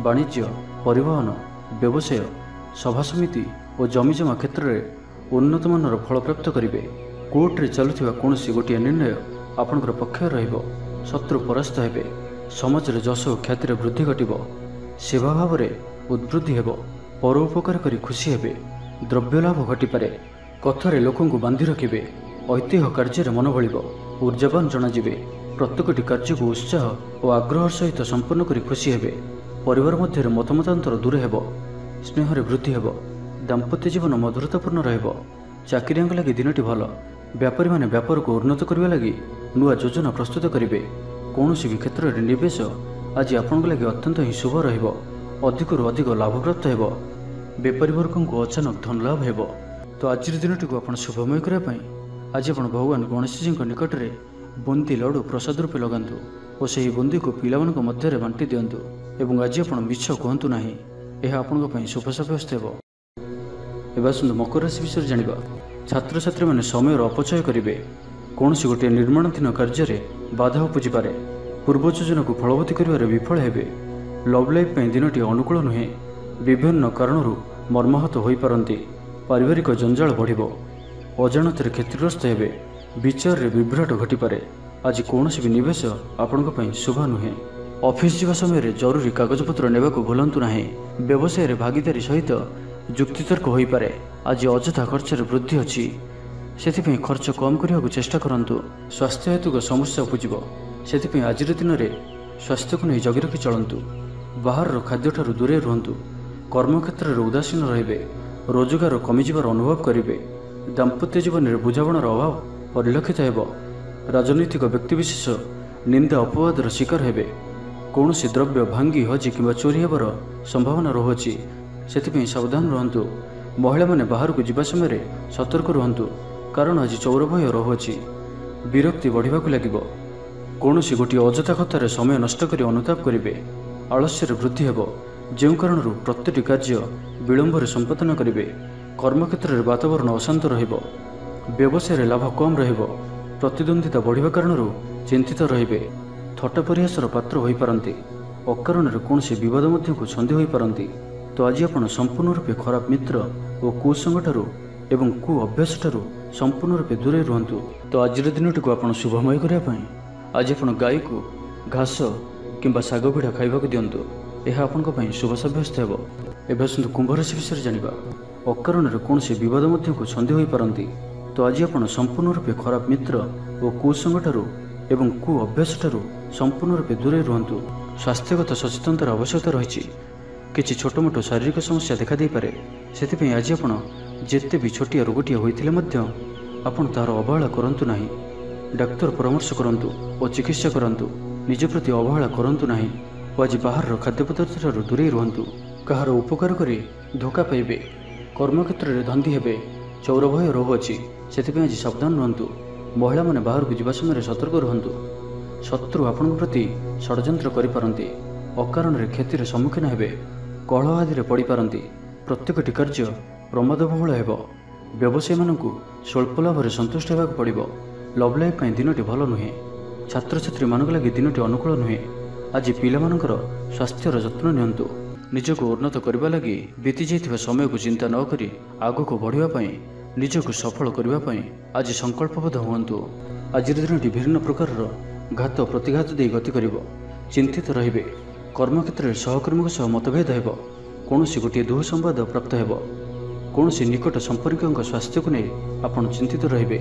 Speaker 1: ବାଣିଜ୍ୟ, ପରିବହନ, ବ୍ୟବସାୟ, ସଭାସମିତି ଓ ଜମିଜମା କ୍ଷେତ୍ରରେ ଉନ୍ନତମାନର ଫଳପ୍ରାପ୍ତ କରିବେ। କୋର୍ଟରେ ଚାଲୁଥିବା କୌଣସି ଗୋଟିଏ ନିର୍ଣ୍ଣୟ ଆପଣଙ୍କର ପକ୍ଷରେ ରହିବ। ଶତ୍ରୁ ପରାସ୍ତ ହେବେ। ସମାଜରେ ଯଶ ଓ ଖ୍ୟାତିରେ ବୃଦ୍ଧି ଘଟିବ। ସେବା ଭାବରେ ଉଦ୍ବୃଦ୍ଧି ହେବ। ପର ଉପକାର କରି ଖୁସି ହେବେ। ଦ୍ରବ୍ୟ ଲାଭ ଘଟିପାରେ। କଥାରେ ଲୋକଙ୍କୁ ବାନ୍ଧି ରଖିବେ। ଐତିହ୍ୟ କାର୍ଯ୍ୟରେ ମନ ବଳିବ। ଉର୍ଜାବାନ ଜଣାଯିବେ। ପ୍ରତ୍ୟେକଟି କାର୍ଯ୍ୟକୁ ଉତ୍ସାହ ଓ ଆଗ୍ରହ ସହିତ ସମ୍ପନ୍ନ କରି ଖୁସି ହେବେ। ପରିବାର ମଧ୍ୟରେ ମତମତାନ୍ତର ଦୂର ହେବ। ସ୍ନେହରେ ବୃଦ୍ଧି ହେବ। ଦାମ୍ପତ୍ୟ ଜୀବନ ମଧୁରତାପୂର୍ଣ୍ଣ ରହିବ। ଚାକିରିଆଙ୍କ ଲାଗି ଦିନଟି ଭଲ। ବ୍ୟାପାରୀମାନେ ବ୍ୟାପାରକୁ ଉନ୍ନତ କରିବା ଲାଗି ନୂଆ ଯୋଜନା ପ୍ରସ୍ତୁତ କରିବେ। କୌଣସି ବି କ୍ଷେତ୍ରରେ ନିବେଶ ଆଜି ଆପଣଙ୍କ ଲାଗି ଅତ୍ୟନ୍ତ ହିଁ ଶୁଭ ରହିବ। ଅଧିକରୁ ଅଧିକ ଲାଭପ୍ରାପ୍ତ ହେବ। ବେପାରୀ ବର୍ଗଙ୍କୁ ଅଚାନକ ଧନ ଲାଭ ହେବ। ତ ଆଜିର ଦିନଟିକୁ ଆପଣ ଶୁଭମୟ କରିବା ପାଇଁ ଆଜି ଆପଣ ଭଗବାନ ଗଣେଶଜୀଙ୍କ ନିକଟରେ ବୁନ୍ଦି ଲଡ଼ୁ ପ୍ରସାଦ ରୂପେ ଲଗାନ୍ତୁ ଓ ସେହି ବୁନ୍ଦିକୁ ପିଲାମାନଙ୍କ ମଧ୍ୟରେ ବାଣ୍ଟି ଦିଅନ୍ତୁ। ଏବଂ ଆଜି ଆପଣ ମିଛ କୁହନ୍ତୁ ନାହିଁ, ଏହା ଆପଣଙ୍କ ପାଇଁ ଶୁଭ ସାବ୍ୟସ୍ତ ହେବ। ଏବେ ଆସନ୍ତୁ ମକର ରାଶି ବିଷୟରେ ଜାଣିବା। ଛାତ୍ରଛାତ୍ରୀମାନେ ସମୟର ଅପଚୟ କରିବେ। କୌଣସି ଗୋଟିଏ ନିର୍ମାଣାଧୀନ କାର୍ଯ୍ୟରେ ବାଧା ଉପୁଜିପାରେ। ପୂର୍ବ ଯୋଜନାକୁ ଫଳବତୀ କରିବାରେ ବିଫଳ ହେବେ। ଲଭ୍ ଲାଇଫ୍ ପାଇଁ ଦିନଟି ଅନୁକୂଳ ନୁହେଁ। ବିଭିନ୍ନ କାରଣରୁ ମର୍ମାହତ ହୋଇପାରନ୍ତି। ପାରିବାରିକ ଜଞ୍ଜାଳ ବଢ଼ିବ। ଅଜାଣତରେ କ୍ଷତିଗ୍ରସ୍ତ ହେବେ। ବିଚାରରେ ବିଭ୍ରାଟ ଘଟିପାରେ। ଆଜି କୌଣସି ବି ନିବେଶ ଆପଣଙ୍କ ପାଇଁ ଶୁଭ ନୁହେଁ। ଅଫିସ ଯିବା ସମୟରେ ଜରୁରୀ କାଗଜପତ୍ର ନେବାକୁ ଭୁଲନ୍ତୁ ନାହିଁ। ବ୍ୟବସାୟରେ ଭାଗିଦାରୀ ସହିତ ଯୁକ୍ତିତର୍କ ହୋଇପାରେ। ଆଜି ଅଯଥା ଖର୍ଚ୍ଚରେ ବୃଦ୍ଧି ଅଛି, ସେଥିପାଇଁ ଖର୍ଚ୍ଚ କମ୍ କରିବାକୁ ଚେଷ୍ଟା କରନ୍ତୁ। ସ୍ୱାସ୍ଥ୍ୟ ହେତୁକ ସମସ୍ୟା ଉପୁଜିବ, ସେଥିପାଇଁ ଆଜିର ଦିନରେ ସ୍ୱାସ୍ଥ୍ୟକୁ ନେଇ ଜଗି ରଖି ଚଳନ୍ତୁ। ବାହାରର ଖାଦ୍ୟଠାରୁ ଦୂରେଇ ରୁହନ୍ତୁ। କର୍ମକ୍ଷେତ୍ରରେ ଉଦାସୀନ ରହିବେ। ରୋଜଗାର କମିଯିବାର ଅନୁଭବ କରିବେ। ଦାମ୍ପତ୍ୟ ଜୀବନରେ ବୁଝାମଣାର ଅଭାବ ପରିଲକ୍ଷିତ ହେବ। ରାଜନୈତିକ ବ୍ୟକ୍ତିବିଶେଷ ନିନ୍ଦା ଅପବାଦର ଶିକାର ହେବେ। କୌଣସି ଦ୍ରବ୍ୟ ଭାଙ୍ଗି ହଜି କିମ୍ବା ଚୋରି ହେବାର ସମ୍ଭାବନା ରହୁଅଛି, ସେଥିପାଇଁ ସାବଧାନ ରୁହନ୍ତୁ। ମହିଳାମାନେ ବାହାରକୁ ଯିବା ସମୟରେ ସତର୍କ ରୁହନ୍ତୁ, କାରଣ ଆଜି ଚୌର ଭୟ ରହୁଅଛି। ବିରକ୍ତି ବଢ଼ିବାକୁ ଲାଗିବ। କୌଣସି ଗୋଟିଏ ଅଯଥା କଥାରେ ସମୟ ନଷ୍ଟ କରି ଅନୁତାପ କରିବେ। ଆଳସ୍ୟରେ ବୃଦ୍ଧି ହେବ, ଯେଉଁ କାରଣରୁ ପ୍ରତିଟି କାର୍ଯ୍ୟ ବିଳମ୍ବରେ ସମ୍ପାଦନ କରିବେ। କର୍ମକ୍ଷେତ୍ରରେ ବାତାବରଣ ଅଶାନ୍ତ ରହିବ। ବ୍ୟବସାୟରେ ଲାଭ କମ୍ ରହିବ। ପ୍ରତିଦ୍ୱନ୍ଦିତା ବଢ଼ିବା କାରଣରୁ ଚିନ୍ତିତ ରହିବେ। ଥଟ୍ଟା ପରିହାସର ପାତ୍ର ହୋଇପାରନ୍ତି। ଅକାରଣରେ କୌଣସି ବିବାଦ ମଧ୍ୟକୁ ଛନ୍ଦି ହୋଇପାରନ୍ତି। ତ ଆଜି ଆପଣ ସମ୍ପୂର୍ଣ୍ଣ ରୂପେ ଖରାପ ମିତ୍ର ଓ କୁସଙ୍ଗଠାରୁ ଏବଂ କୁ ଅଭ୍ୟାସଠାରୁ ସମ୍ପୂର୍ଣ୍ଣ ରୂପେ ଦୂରେଇ ରୁହନ୍ତୁ। ତ ଆଜିର ଦିନଟିକୁ ଆପଣ ଶୁଭମୟ କରିବା ପାଇଁ ଆଜି ଆପଣ ଗାଈକୁ ଘାସ କିମ୍ବା ଶାଗ ପିଢ଼ା ଖାଇବାକୁ ଦିଅନ୍ତୁ। ଏହା ଆପଣଙ୍କ ପାଇଁ ଶୁଭ ସାବ୍ୟସ୍ତ ହେବ। ଏବେ ଆସନ୍ତୁ କୁମ୍ଭ ରାଶି ବିଷୟରେ ଜାଣିବା। ଅକାରଣରେ କୌଣସି ବିବାଦ ମଧ୍ୟକୁ ଛନ୍ଦି ହୋଇପାରନ୍ତି। ତ ଆଜି ଆପଣ ସମ୍ପୂର୍ଣ୍ଣ ରୂପେ ଖରାପ ମିତ୍ର ଓ କୁସଙ୍ଗଠାରୁ ଏବଂ କୁ ଅଭ୍ୟାସଠାରୁ ସମ୍ପୂର୍ଣ୍ଣ ରୂପେ ଦୂରେଇ ରୁହନ୍ତୁ। ସ୍ୱାସ୍ଥ୍ୟଗତ ସଚେତନତାର ଆବଶ୍ୟକତା ରହିଛି। କିଛି ଛୋଟମୋଟ ଶାରୀରିକ ସମସ୍ୟା ଦେଖାଦେଇପାରେ। ସେଥିପାଇଁ ଆଜି ଆପଣ ଯେତେ ବି ଛୋଟିଆ ରୋଗଟିଏ ହୋଇଥିଲେ ମଧ୍ୟ ଆପଣ ତାହାର ଅବହେଳା କରନ୍ତୁ ନାହିଁ। ଡାକ୍ତର ପରାମର୍ଶ କରନ୍ତୁ ଓ ଚିକିତ୍ସା କରାନ୍ତୁ। ନିଜ ପ୍ରତି ଅବହେଳା କରନ୍ତୁ ନାହିଁ ଓ ଆଜି ବାହାରର ଖାଦ୍ୟପଦାର୍ଥଠାରୁ ଦୂରେଇ ରୁହନ୍ତୁ। କାହାର ଉପକାର କରି ଧୋକା ପାଇବେ। କର୍ମକ୍ଷେତ୍ରରେ ଧନ୍ଦୀ ହେବେ। ଚୌର ଭୟ ରହୁଅଛି, ସେଥିପାଇଁ ଆଜି ସାବଧାନ ରୁହନ୍ତୁ। ମହିଳାମାନେ ବାହାରକୁ ଯିବା ସମୟରେ ସତର୍କ ରୁହନ୍ତୁ। ଶତ୍ରୁ ଆପଣଙ୍କ ପ୍ରତି ଷଡ଼ଯନ୍ତ୍ର କରିପାରନ୍ତି। ଅକାରଣରେ କ୍ଷତିର ସମ୍ମୁଖୀନ ହେବେ। କଳହ ଆଦିରେ ପଡ଼ିପାରନ୍ତି। ପ୍ରତ୍ୟେକଟି କାର୍ଯ୍ୟ ପ୍ରମାଦବହୁଳ ହେବ। ବ୍ୟବସାୟୀମାନଙ୍କୁ ସ୍ୱଳ୍ପ ଲାଭରେ ସନ୍ତୁଷ୍ଟ ହେବାକୁ ପଡ଼ିବ। ଲଭ୍ ଲାଇଫ୍ ପାଇଁ ଦିନଟି ଭଲ ନୁହେଁ। ଛାତ୍ରଛାତ୍ରୀମାନଙ୍କ ଲାଗି ଦିନଟି ଅନୁକୂଳ ନୁହେଁ। ଆଜି ପିଲାମାନଙ୍କର ସ୍ୱାସ୍ଥ୍ୟର ଯତ୍ନ ନିଅନ୍ତୁ। ନିଜକୁ ଉନ୍ନତ କରିବା ଲାଗି ବିତିଯାଇଥିବା ସମୟକୁ ଚିନ୍ତା ନ କରି ଆଗକୁ ବଢ଼ିବା ପାଇଁ, ନିଜକୁ ସଫଳ କରିବା ପାଇଁ ଆଜି ସଂକଳ୍ପବଦ୍ଧ ହୁଅନ୍ତୁ। ଆଜିର ଦିନଟି ବିଭିନ୍ନ ପ୍ରକାରର ଘାତ ପ୍ରତିଘାତ ଦେଇ ଗତି କରିବ। ଚିନ୍ତିତ ରହିବେ। କର୍ମକ୍ଷେତ୍ରରେ ସହକର୍ମୀଙ୍କ ସହ ମତଭେଦ ହେବ। କୌଣସି ଗୋଟିଏ ଦୁଃସମ୍ବାଦ ପ୍ରାପ୍ତ ହେବ। କୌଣସି ନିକଟ ସମ୍ପର୍କୀୟଙ୍କ ସ୍ୱାସ୍ଥ୍ୟକୁ ନେଇ ଆପଣ ଚିନ୍ତିତ ରହିବେ।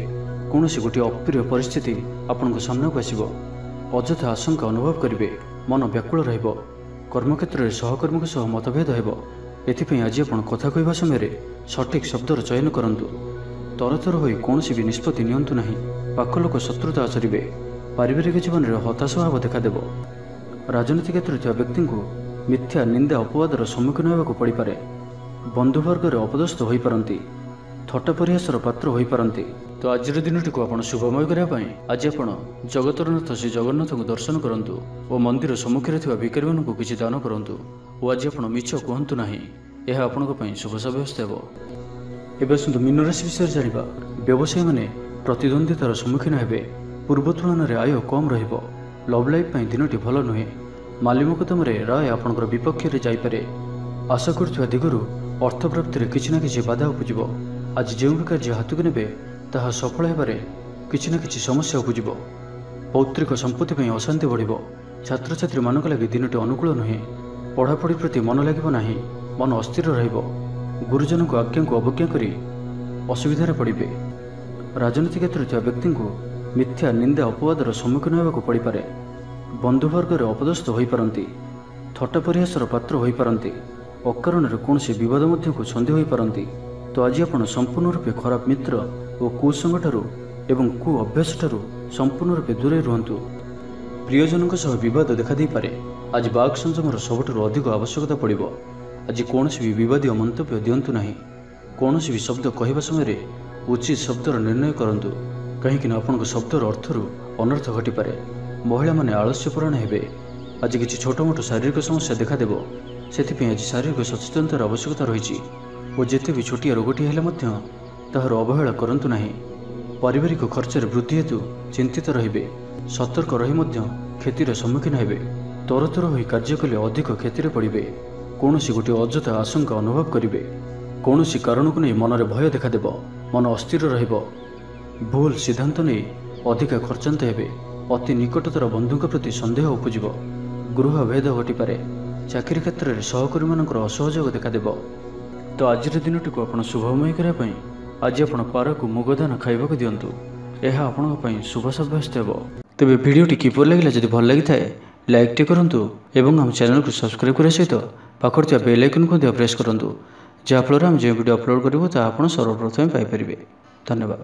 Speaker 1: କୌଣସି ଗୋଟିଏ ଅପ୍ରିୟ ପରିସ୍ଥିତି ଆପଣଙ୍କ ସାମ୍ନାକୁ ଆସିବ। ଅଯଥା ଆଶଙ୍କା ଅନୁଭବ କରିବେ। ମନ ବ୍ୟାକୁଳ ରହିବ। କର୍ମକ୍ଷେତ୍ରରେ ସହକର୍ମୀଙ୍କ ସହ ମତଭେଦ ହେବ। ଏଥିପାଇଁ ଆଜି ଆପଣ କଥା କହିବା ସମୟରେ ସଠିକ୍ ଶବ୍ଦର ଚୟନ କରନ୍ତୁ। ତରତର ହୋଇ କୌଣସି ବି ନିଷ୍ପତ୍ତି ନିଅନ୍ତୁ ନାହିଁ। ପାଖ ଲୋକ ଶତ୍ରୁତା ଆଚରିବେ। ପାରିବାରିକ ଜୀବନରେ ହତାଶ ଭାବ ଦେଖାଦେବ। ରାଜନୀତି କ୍ଷେତ୍ରରେ ଥିବା ବ୍ୟକ୍ତିଙ୍କୁ ମିଥ୍ୟା ନିନ୍ଦା ଅପବାଦର ସମ୍ମୁଖୀନ ହେବାକୁ ପଡ଼ିପାରେ। ବନ୍ଧୁବର୍ଗରେ ଅପଦସ୍ଥ ହୋଇପାରନ୍ତି। ଥଟ୍ଟା ପରିହାସର ପାତ୍ର ହୋଇପାରନ୍ତି। ତ ଆଜିର ଦିନଟିକୁ ଆପଣ ଶୁଭମୟ କରିବା ପାଇଁ ଆଜି ଆପଣ ଜଗତର ନାଥ ଶ୍ରୀ ଜଗନ୍ନାଥଙ୍କୁ ଦର୍ଶନ କରନ୍ତୁ ଓ ମନ୍ଦିର ସମ୍ମୁଖରେ ଥିବା ଭିକାରୀମାନଙ୍କୁ କିଛି ଦାନ କରନ୍ତୁ। ଓ ଆଜି ଆପଣ ମିଛ କୁହନ୍ତୁ ନାହିଁ। ଏହା ଆପଣଙ୍କ ପାଇଁ ଶୁଭ ସାବ୍ୟସ୍ତ ହେବ। ଏବେ ଆସନ୍ତୁ ମୀନ ରାଶି ବିଷୟରେ ଜାଣିବା। ବ୍ୟବସାୟୀମାନେ ପ୍ରତିଦ୍ୱନ୍ଦ୍ୱିତାର ସମ୍ମୁଖୀନ ହେବେ। ପୂର୍ବ ତୁଳନାରେ ଆୟ କମ୍ ରହିବ। ଲଭ୍ ଲାଇଫ୍ ପାଇଁ ଦିନଟି ଭଲ ନୁହେଁ। ମାଲି ମକଦ୍ଦମାରେ ରାୟ ଆପଣଙ୍କର ବିପକ୍ଷରେ ଯାଇପାରେ। ଆଶା କରୁଥିବା ଦିଗରୁ ଅର୍ଥ ପ୍ରାପ୍ତିରେ କିଛି ନା କିଛି ବାଧା ଉପୁଜିବ। ଆଜି ଯେଉଁ ବି କାର୍ଯ୍ୟ ହାତକୁ ନେବେ ତାହା ସଫଳ ହେବାରେ କିଛି ନା କିଛି ସମସ୍ୟା ଉପୁଜିବ। ପୌତ୍ରିକ ସମ୍ପତ୍ତି ପାଇଁ ଅଶାନ୍ତି ବଢ଼ିବ। ଛାତ୍ରଛାତ୍ରୀମାନଙ୍କ ଲାଗି ଦିନଟି ଅନୁକୂଳ ନୁହେଁ। ପଢ଼ାପଢ଼ି ପ୍ରତି ମନ ଲାଗିବ ନାହିଁ। ମନ ଅସ୍ଥିର ରହିବ। ଗୁରୁଜନଙ୍କ ଆଜ୍ଞାକୁ ଅବଜ୍ଞା କରି ଅସୁବିଧାରେ ପଡ଼ିବେ। ରାଜନୀତି କ୍ଷେତ୍ରରେ ଥିବା ବ୍ୟକ୍ତିଙ୍କୁ ମିଥ୍ୟା ନିନ୍ଦା ଅପବାଦର ସମ୍ମୁଖୀନ ହେବାକୁ ପଡ଼ିପାରେ। ବନ୍ଧୁବର୍ଗରେ ଅପଦସ୍ଥ ହୋଇପାରନ୍ତି। ଥଟ୍ଟା ପରିହାସର ପାତ୍ର ହୋଇପାରନ୍ତି। ଅକାରଣରେ କୌଣସି ବିବାଦ ମଧ୍ୟକୁ ଛନ୍ଦି ହୋଇପାରନ୍ତି। ତ ଆଜି ଆପଣ ସମ୍ପୂର୍ଣ୍ଣ ରୂପେ ଖରାପ ମିତ୍ର ଓ କୁସଙ୍ଗଠାରୁ ଏବଂ କୁ ଅଭ୍ୟାସଠାରୁ ସମ୍ପୂର୍ଣ୍ଣ ରୂପେ ଦୂରେଇ ରୁହନ୍ତୁ। ପ୍ରିୟଜନଙ୍କ ସହ ବିବାଦ ଦେଖାଦେଇପାରେ। ଆଜି ବାକ୍ ସଂଯମର ସବୁଠାରୁ ଅଧିକ ଆବଶ୍ୟକତା ପଡ଼ିବ। ଆଜି କୌଣସି ବି ବିବାଦୀୟ ମନ୍ତବ୍ୟ ଦିଅନ୍ତୁ ନାହିଁ। କୌଣସି ବି ଶବ୍ଦ କହିବା ସମୟରେ ଉଚିତ ଶବ୍ଦର ନିର୍ଣ୍ଣୟ କରନ୍ତୁ, କାହିଁକିନା ଆପଣଙ୍କ ଶବ୍ଦର ଅର୍ଥରୁ ଅନର୍ଥ ଘଟିପାରେ। ମହିଳାମାନେ ଆଳସ୍ୟପରାୟଣ ହେବେ। ଆଜି କିଛି ଛୋଟମୋଟ ଶାରୀରିକ ସମସ୍ୟା ଦେଖାଦେବ। ସେଥିପାଇଁ ଆଜି ଶାରୀରିକ ସଚେତନତାର ଆବଶ୍ୟକତା ରହିଛି ଓ ଯେତେ ବି ଛୋଟିଆ ରୋଗଟି ହେଲେ ମଧ୍ୟ ତାହାର ଅବହେଳା କରନ୍ତୁ ନାହିଁ। ପାରିବାରିକ ଖର୍ଚ୍ଚରେ ବୃଦ୍ଧି ହେତୁ ଚିନ୍ତିତ ରହିବେ। ସତର୍କ ରହି ମଧ୍ୟ କ୍ଷତିର ସମ୍ମୁଖୀନ ହେବେ। ତରତର ହୋଇ କାର୍ଯ୍ୟ କଲେ ଅଧିକ କ୍ଷତିରେ ପଡ଼ିବେ। କୌଣସି ଗୋଟିଏ ଅଯଥା ଆଶଙ୍କା ଅନୁଭବ କରିବେ। କୌଣସି କାରଣକୁ ନେଇ ମନରେ ଭୟ ଦେଖାଦେବ। ମନ ଅସ୍ଥିର ରହିବ। ଭୁଲ ସିଦ୍ଧାନ୍ତ ନେଇ ଅଧିକା ଖର୍ଚ୍ଚାନ୍ତ ହେବେ। ଅତି ନିକଟତର ବନ୍ଧୁଙ୍କ ପ୍ରତି ସନ୍ଦେହ ଉପୁଜିବ। ଗୃହ ଭେଦ ଘଟିପାରେ। ଚାକିରି କ୍ଷେତ୍ରରେ ସହକର୍ମୀମାନଙ୍କର ଅସହଯୋଗ ଦେଖାଦେବ। ତ ଆଜିର ଦିନଟିକୁ ଆପଣ ଶୁଭମୟ କରିବା ପାଇଁ ଆଜି ଆପଣ ପାରକୁ ମୁଗଦାନ ଖାଇବାକୁ ଦିଅନ୍ତୁ। ଏହା ଆପଣଙ୍କ ପାଇଁ ଶୁଭ ସାବ୍ୟସ୍ତ ହେବ। ତେବେ ଭିଡ଼ିଓଟି କିପରି ଲାଗିଲା? ଯଦି ଭଲ ଲାଗିଥାଏ ଲାଇକ୍ଟି କରନ୍ତୁ ଏବଂ ଆମ ଚ୍ୟାନେଲକୁ ସବସ୍କ୍ରାଇବ୍ କରିବା ସହିତ ପାଖରେ ଥିବା ବେଲ୍ ଆଇକନ୍କୁ ମଧ୍ୟ ପ୍ରେସ୍ କରନ୍ତୁ, ଯାହାଫଳରେ ଆମେ ଯେଉଁ ଭିଡ଼ିଓ ଅପଲୋଡ଼ କରିବୁ ତାହା ଆପଣ ସର୍ବପ୍ରଥମେ ପାଇପାରିବେ। ଧନ୍ୟବାଦ।